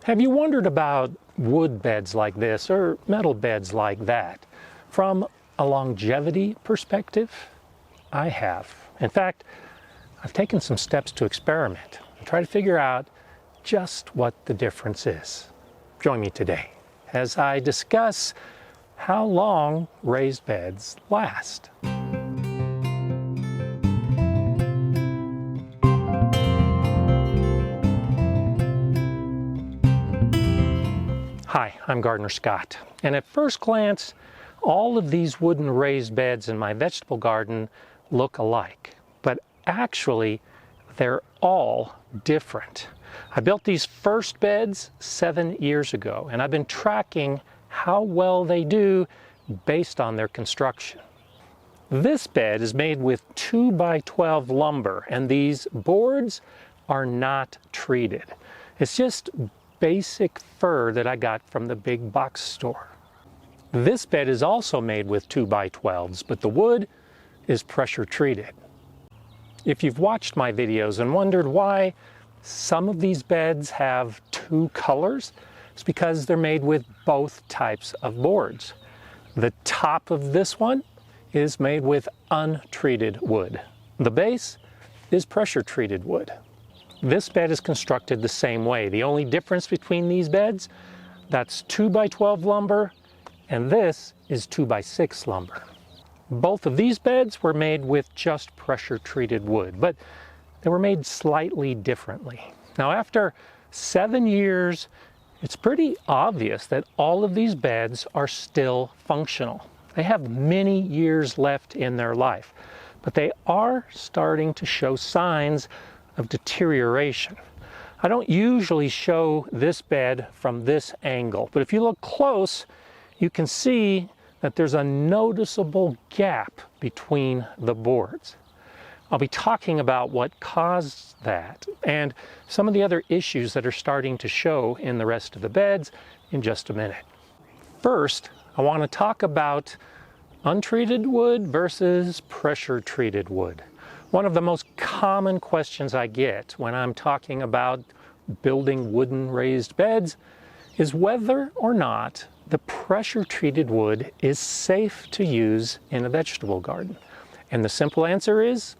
Have you wondered about wood beds like this or metal beds like that from a longevity perspective? I have. In fact, I've taken some steps to experiment and try to figure out just what the difference is. Join me today as I discuss how long raised beds last. Hi, I'm Gardener Scott, and at first glance, all of these wooden raised beds in my vegetable garden look alike, but actually, they're all different. I built these first beds 7 years ago, and I've been tracking how well they do based on their construction. This bed is made with 2x12 lumber, and these boards are not treated. It's just basic fir that I got from the big box store. This bed is also made with 2x12s, but the wood is pressure treated. If you've watched my videos and wondered why some of these beds have two colors, it's because they're made with both types of boards. The top of this one is made with untreated wood. The base is pressure treated wood. This bed is constructed the same way. The only difference between these beds, that's 2x12 lumber, and this is 2x6 lumber. Both of these beds were made with just pressure treated wood, but they were made slightly differently. Now, after 7 years, it's pretty obvious that all of these beds are still functional. They have many years left in their life, but they are starting to show signs of deterioration. I don't usually show this bed from this angle, but if you look close, you can see that there's a noticeable gap between the boards. I'll be talking about what caused that and some of the other issues that are starting to show in the rest of the beds in just a minute. First, I want to talk about untreated wood versus pressure treated wood. One of the most common questions I get when I'm talking about building wooden raised beds is whether or not the pressure treated wood is safe to use in a vegetable garden. And the simple answer is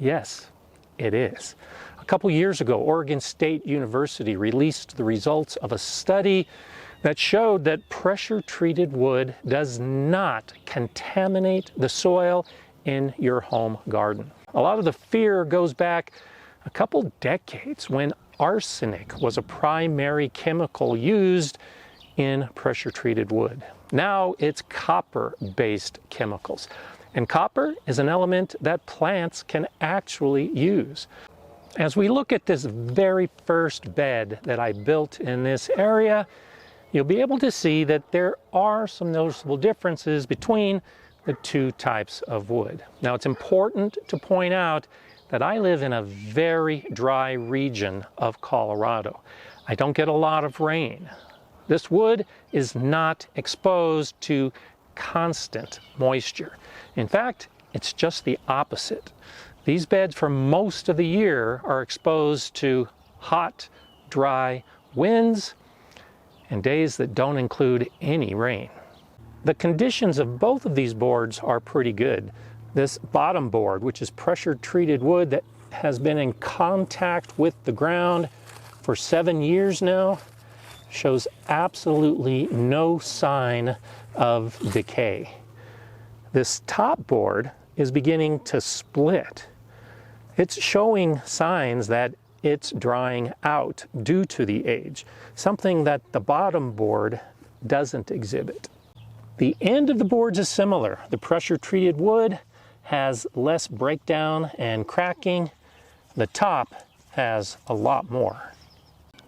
yes, it is. A couple years ago, Oregon State University released the results of a study that showed that pressure treated wood does not contaminate the soil in your home garden. A lot of the fear goes back a couple decades when arsenic was a primary chemical used in pressure-treated wood. Now it's copper-based chemicals. And copper is an element that plants can actually use. As we look at this very first bed that I built in this area, you'll be able to see that there are some noticeable differences between the two types of wood. Now, it's important to point out that I live in a very dry region of Colorado. I don't get a lot of rain. This wood is not exposed to constant moisture. In fact, it's just the opposite. These beds for most of the year are exposed to hot, dry winds and days that don't include any rain. The conditions of both of these boards are pretty good. This bottom board, which is pressure treated wood that has been in contact with the ground for 7 years now, shows absolutely no sign of decay. This top board is beginning to split. It's showing signs that it's drying out due to the age, something that the bottom board doesn't exhibit. The end of the boards is similar. The pressure-treated wood has less breakdown and cracking. The top has a lot more.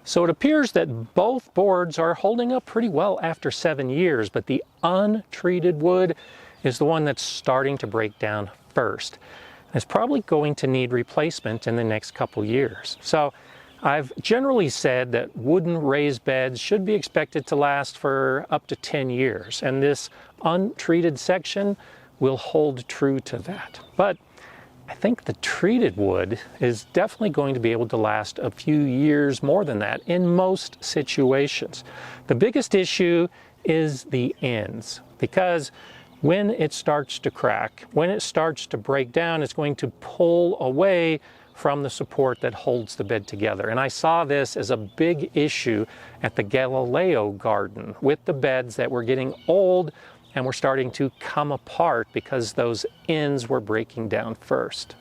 So it appears that both boards are holding up pretty well after 7 years, but the untreated wood is the one that's starting to break down first. It's probably going to need replacement in the next couple years. So I've generally said that wooden raised beds should be expected to last for up to 10 years, and this untreated section will hold true to that. But I think the treated wood is definitely going to be able to last a few years more than that in most situations. The biggest issue is the ends, because when it starts to crack, when it starts to break down, it's going to pull away from the support that holds the bed together. And I saw this as a big issue at the Galileo garden with the beds that were getting old and were starting to come apart because those ends were breaking down first.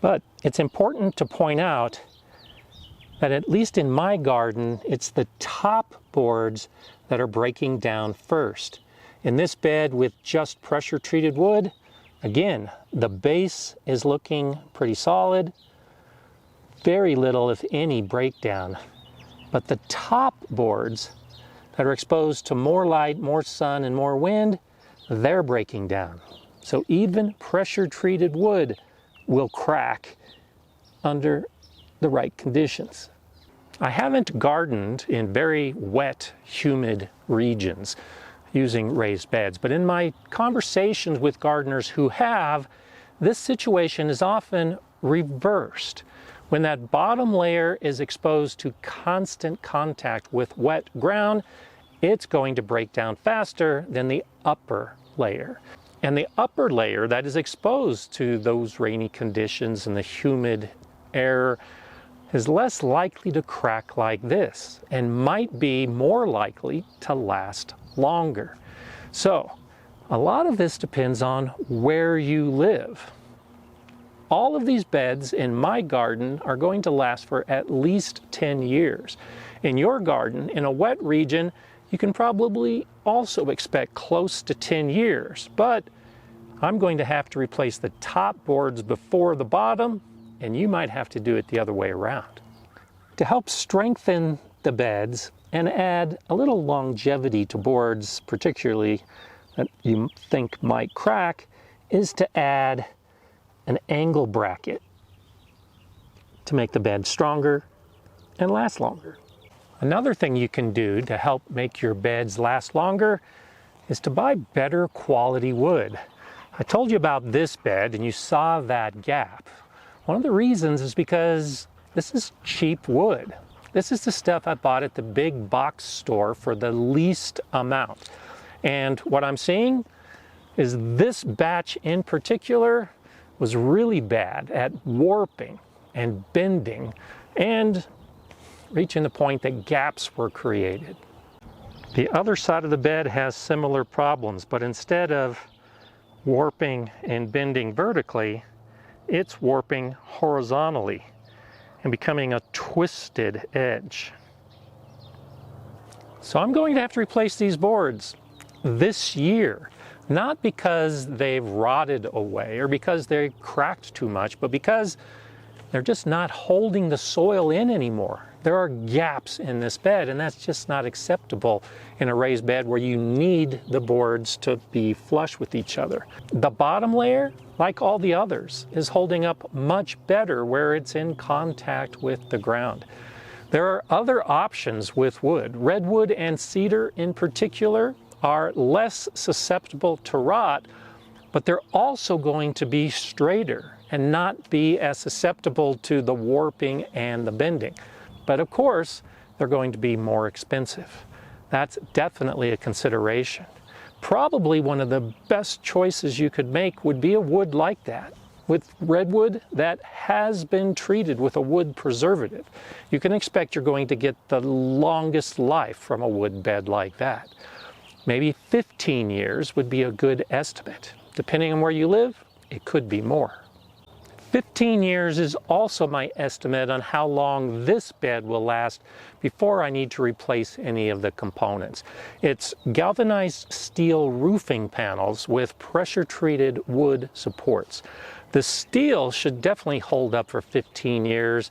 But it's important to point out that at least in my garden, it's the top boards that are breaking down first. In this bed with just pressure treated wood, again, the base is looking pretty solid, very little if any breakdown. But the top boards that are exposed to more light, more sun, and more wind, they're breaking down. So even pressure treated wood will crack under the right conditions. I haven't gardened in very wet, humid regions using raised beds, but in my conversations with gardeners who have, this situation is often reversed. When that bottom layer is exposed to constant contact with wet ground, it's going to break down faster than the upper layer. And the upper layer that is exposed to those rainy conditions and the humid air is less likely to crack like this and might be more likely to last longer. So a lot of this depends on where you live. All of these beds in my garden are going to last for at least 10 years. In your garden, in a wet region, you can probably also expect close to 10 years, but I'm going to have to replace the top boards before the bottom, and you might have to do it the other way around. To help strengthen the beds and add a little longevity to boards, particularly that you think might crack, is to add an angle bracket to make the bed stronger and last longer. Another thing you can do to help make your beds last longer is to buy better quality wood. I told you about this bed and you saw that gap. One of the reasons is because this is cheap wood. This is the stuff I bought at the big box store for the least amount. And what I'm seeing is this batch in particular was really bad at warping and bending and reaching the point that gaps were created. The other side of the bed has similar problems, but instead of warping and bending vertically, it's warping horizontally and becoming a twisted edge. So I'm going to have to replace these boards this year, not because they've rotted away or because they cracked too much, but because they're just not holding the soil in anymore. There are gaps in this bed, and that's just not acceptable in a raised bed where you need the boards to be flush with each other. The bottom layer, like all the others, is holding up much better where it's in contact with the ground. There are other options with wood. Redwood and cedar in particular are less susceptible to rot, but they're also going to be straighter and not be as susceptible to the warping and the bending. But of course, they're going to be more expensive. That's definitely a consideration. Probably one of the best choices you could make would be a wood like that, with redwood that has been treated with a wood preservative. You can expect you're going to get the longest life from a wood bed like that. Maybe 15 years would be a good estimate. Depending on where you live, it could be more. 15 years is also my estimate on how long this bed will last before I need to replace any of the components. It's galvanized steel roofing panels with pressure-treated wood supports. The steel should definitely hold up for 15 years,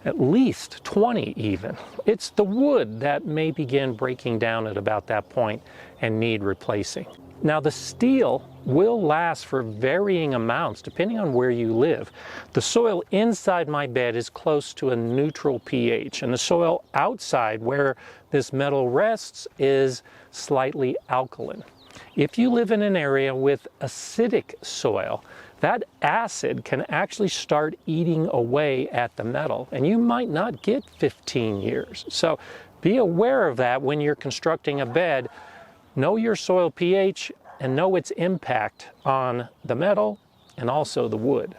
at least 20 even. It's the wood that may begin breaking down at about that point and need replacing. Now the steel will last for varying amounts depending on where you live. The soil inside my bed is close to a neutral pH, and the soil outside where this metal rests is slightly alkaline. If you live in an area with acidic soil, that acid can actually start eating away at the metal, and you might not get 15 years. So be aware of that when you're constructing a bed. Know your soil pH and know its impact on the metal and also the wood.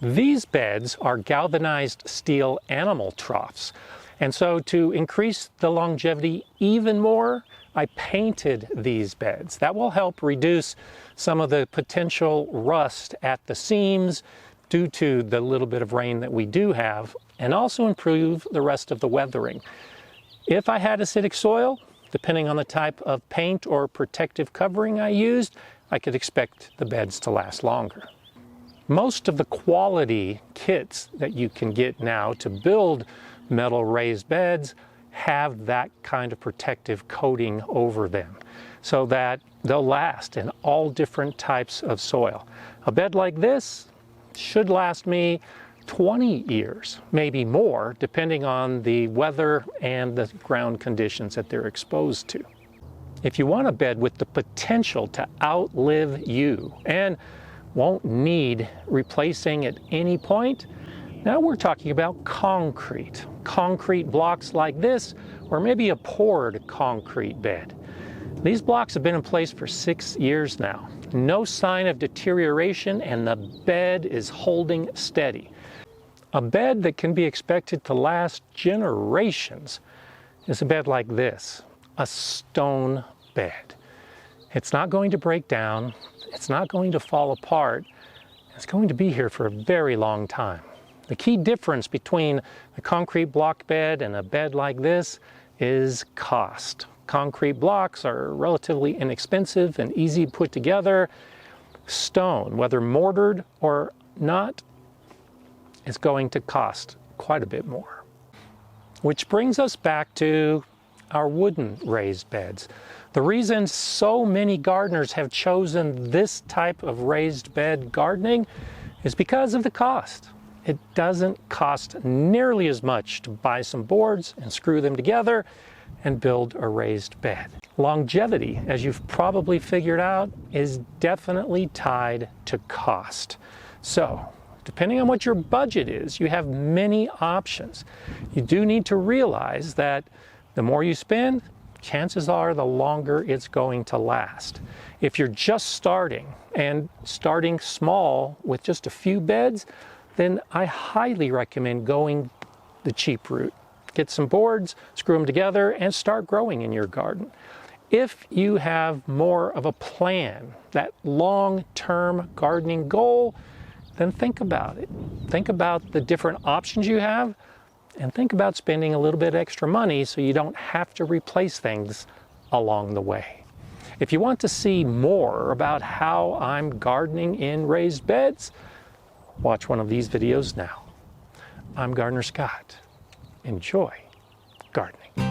These beds are galvanized steel animal troughs, and so to increase the longevity even more, I painted these beds. That will help reduce some of the potential rust at the seams due to the little bit of rain that we do have, and also improve the rest of the weathering. If I had acidic soil, depending on the type of paint or protective covering I used, I could expect the beds to last longer. Most of the quality kits that you can get now to build metal raised beds have that kind of protective coating over them so that they'll last in all different types of soil. A bed like this should last me 20 years, maybe more, depending on the weather and the ground conditions that they're exposed to. If you want a bed with the potential to outlive you and won't need replacing at any point, now we're talking about concrete. Concrete blocks like this, or maybe a poured concrete bed. These blocks have been in place for 6 years now. No sign of deterioration, and the bed is holding steady. A bed that can be expected to last generations is a bed like this, a stone bed. It's not going to break down, it's not going to fall apart, it's going to be here for a very long time. The key difference between a concrete block bed and a bed like this is cost. Concrete blocks are relatively inexpensive and easy to put together. Stone, whether mortared or not, is going to cost quite a bit more. Which brings us back to our wooden raised beds. The reason so many gardeners have chosen this type of raised bed gardening is because of the cost. It doesn't cost nearly as much to buy some boards and screw them together and build a raised bed. Longevity, as you've probably figured out, is definitely tied to cost. So, depending on what your budget is, you have many options. You do need to realize that the more you spend, chances are the longer it's going to last. If you're just starting and starting small with just a few beds, then I highly recommend going the cheap route. Get some boards, screw them together, and start growing in your garden. If you have more of a plan, that long-term gardening goal, then think about it. Think about the different options you have, and think about spending a little bit extra money so you don't have to replace things along the way. If you want to see more about how I'm gardening in raised beds, watch one of these videos now. I'm Gardener Scott. Enjoy gardening.